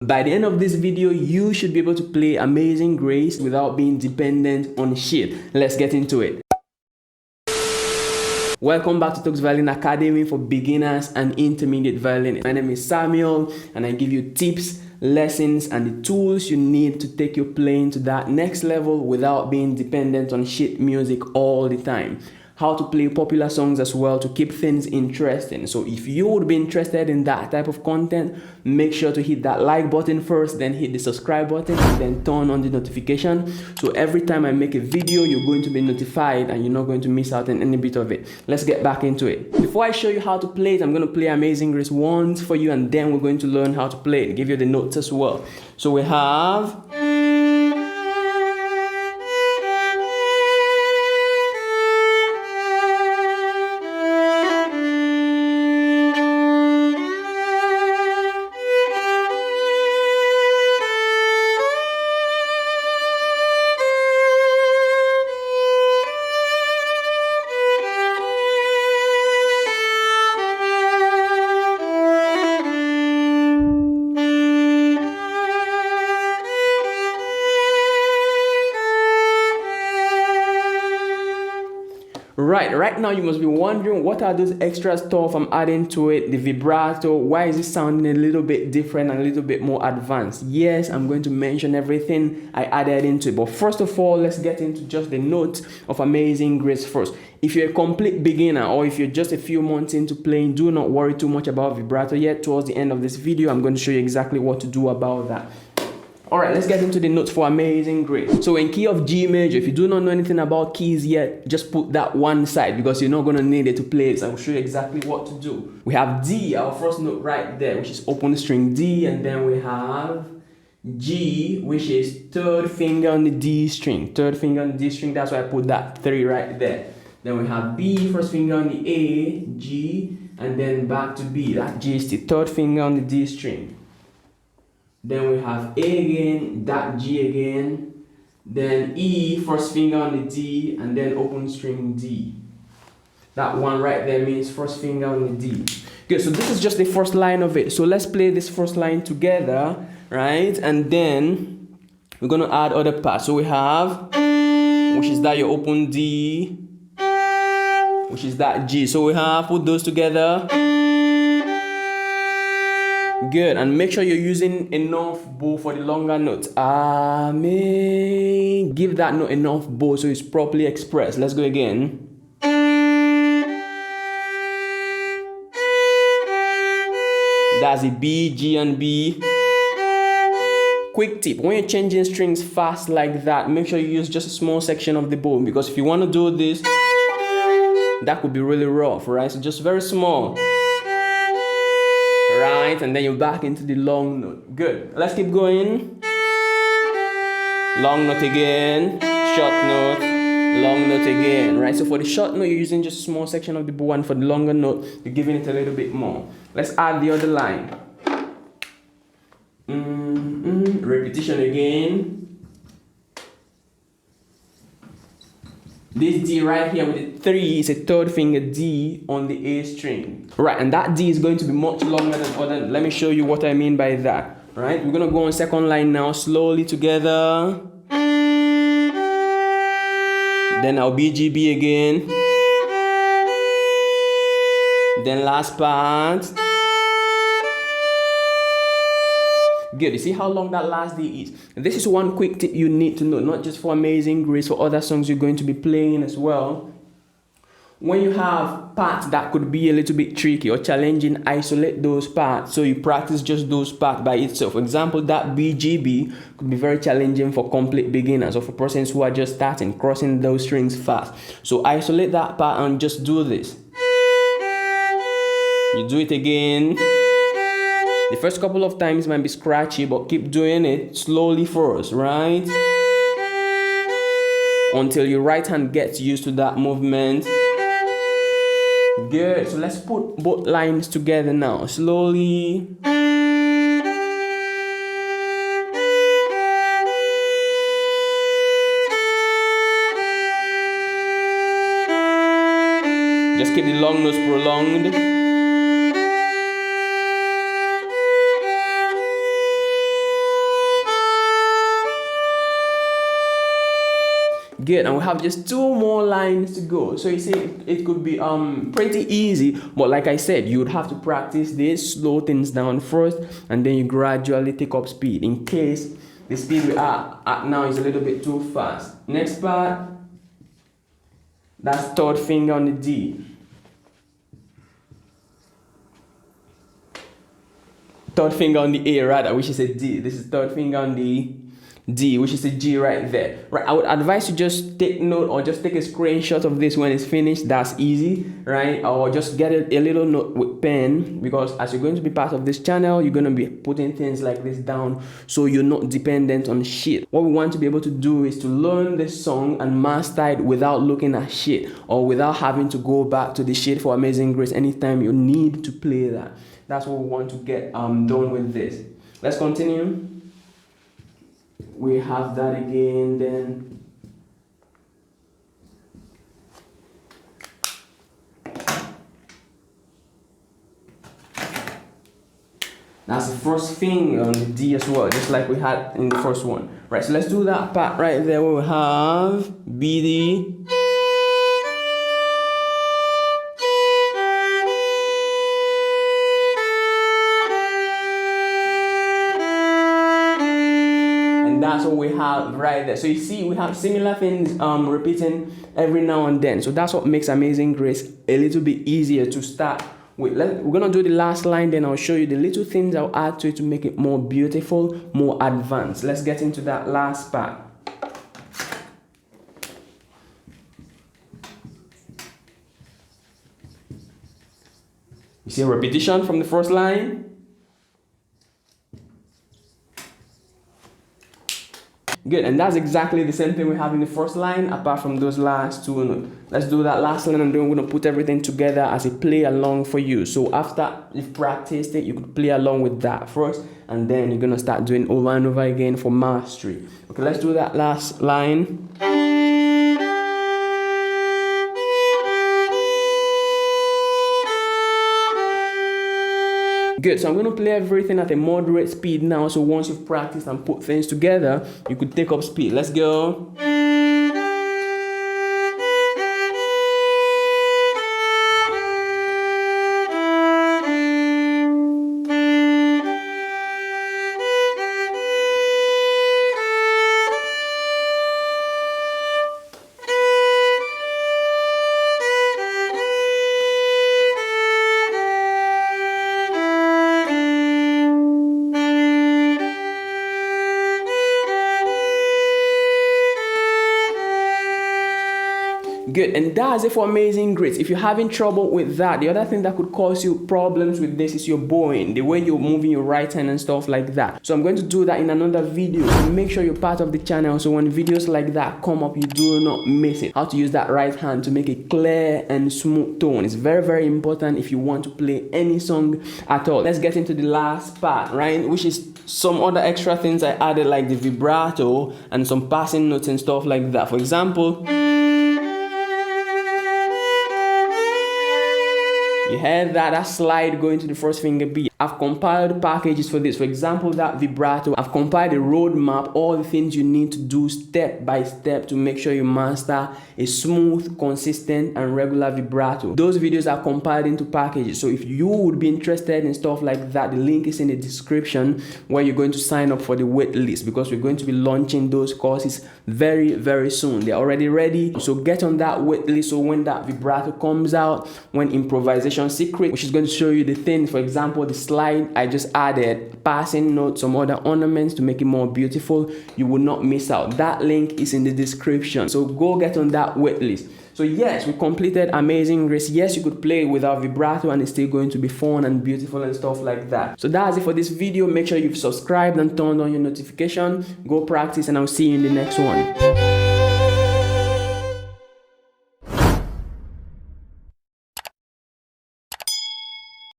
By the end of this video, you should be able to play Amazing Grace without being dependent on sheet. Let's get into it. Welcome back to Toks Violin Academy for beginners and intermediate violinists. My name is Samuel and I give you tips, lessons and the tools you need to take your playing to that next level without being dependent on sheet music all the time. How to play popular songs as well to keep things interesting. So if you would be interested in that type of content, make sure to hit that like button first, then hit the subscribe button and then turn on the notification. So every time I make a video, you're going to be notified and you're not going to miss out on any bit of it. Let's get back into it. Before I show you how to play it, I'm going to play Amazing Grace once for you and then we're going to learn how to play it, give you the notes as well. So we have... Right now you must be wondering what are those extra stuff I'm adding to it, the vibrato, why is it sounding a little bit different and a little bit more advanced? Yes, I'm going to mention everything I added into it, but first of all, let's get into just the notes of Amazing Grace first. If you're a complete beginner or if you're just a few months into playing, do not worry too much about vibrato yet. Towards the end of this video, I'm going to show you exactly what to do about that. Alright, let's get into the notes for Amazing Grace. So in key of G major, if you do not know anything about keys yet, just put that one side because you're not going to need it to play this. I will show you exactly what to do. We have D, our first note right there, which is open string D, and then we have G, which is third finger on the D string. Third finger on the D string, that's why I put that 3 right there. Then we have B, first finger on the A, G, and then back to B. That G is the third finger on the D string. Then we have A again, that G again, then E, first finger on the D, and then open string D. That one right there means first finger on the D. Good, so this is just the first line of it. So let's play this first line together, right? And then we're going to add other parts. So we have, which is that your open D, which is that G. So we have, put those together. Good, and make sure you're using enough bow for the longer notes. Amen. Give that note enough bow so it's properly expressed. Let's go again. That's a B, G, and B. Quick tip, when you're changing strings fast like that, make sure you use just a small section of the bow because if you want to do this, that could be really rough, right? So just very small. Right, and then you're back into the long note. Good. Let's keep going. Long note again, short note, long note again. Right, so for the short note, you're using just a small section of the bow, and for the longer note, you're giving it a little bit more. Let's add the other line. Repetition again. This D right here with the 3 is a third finger D on the A string. Right, and that D is going to be much longer than other. Let me show you what I mean by that. Right, we're going to go on second line now, slowly together. Then our BGB again. Then last part. Good, you see how long that last D is? This is one quick tip you need to know, not just for Amazing Grace, for other songs you're going to be playing as well. When you have parts that could be a little bit tricky or challenging, isolate those parts so you practice just those parts by itself. For example, that BGB could be very challenging for complete beginners or for persons who are just starting, crossing those strings fast. So isolate that part and just do this. You do it again. The first couple of times might be scratchy, but keep doing it slowly first, right? Until your right hand gets used to that movement. Good, so let's put both lines together now, slowly. Just keep the long notes prolonged. Good, and we have just 2 more lines to go. So you see, it could be pretty easy, but like I said, you would have to practice this, slow things down first, and then you gradually take up speed in case the speed we are at now is a little bit too fast. Next part, that's 3rd finger on the D. 3rd finger on the A rather, which is a D. This is 3rd finger on the D, which is a G right there. Right, I would advise you just take note or just take a screenshot of this when it's finished. That's easy, right? Or just get a little note with pen, because as you're going to be part of this channel, you're going to be putting things like this down so you're not dependent on shit. What we want to be able to do is to learn this song and master it without looking at shit or without having to go back to the shit for Amazing Grace anytime you need to play that. That's what we want to get done with this. Let's continue. We have that again, then that's the 1st finger on the D as well, just like we had in the first one. Right, so let's do that part right there where we have B, D. That's what we have right there. So you see, we have similar things repeating every now and then. So that's what makes Amazing Grace a little bit easier to start with. We're gonna do the last line, then I'll show you the little things I'll add to it to make it more beautiful, more advanced. Let's get into that last part. You see a repetition from the first line. Good, and that's exactly the same thing we have in the first line, apart from those last 2 notes. Let's do that last line, and then we're going to put everything together as a play along for you. So after you've practiced it, you could play along with that first, and then you're going to start doing over and over again for mastery. Okay, let's do that last line. Good, so I'm going to play everything at a moderate speed now, so once you've practiced and put things together, you could take up speed. Let's go. Good, and that's it for Amazing Grace. If you're having trouble with that, the other thing that could cause you problems with this is your bowing, the way you're moving your right hand and stuff like that. So I'm going to do that in another video. So make sure you're part of the channel, so when videos like that come up, you do not miss it. How to use that right hand to make a clear and smooth tone. It's very, very important if you want to play any song at all. Let's get into the last part, right? Which is some other extra things I added, like the vibrato and some passing notes and stuff like that. For example, you heard that slide going to the first finger B. I've compiled packages for this. For example, that vibrato. I've compiled a roadmap, all the things you need to do step by step to make sure you master a smooth, consistent, and regular vibrato. Those videos are compiled into packages. So if you would be interested in stuff like that, the link is in the description where you're going to sign up for the wait list, because we're going to be launching those courses very, very soon. They're already ready. So get on that wait list, so when that vibrato comes out, when Improvisation Secret, which is going to show you the things, for example, the slide I just added, passing notes, some other ornaments to make it more beautiful, you will not miss out. That link is in the description, so go get on that wait list. So yes, we completed Amazing Grace. Yes, you could play without vibrato and it's still going to be fun and beautiful and stuff like that. So that's it for this video. Make sure you've subscribed and turned on your notification. Go practice, and I'll see you in the next one.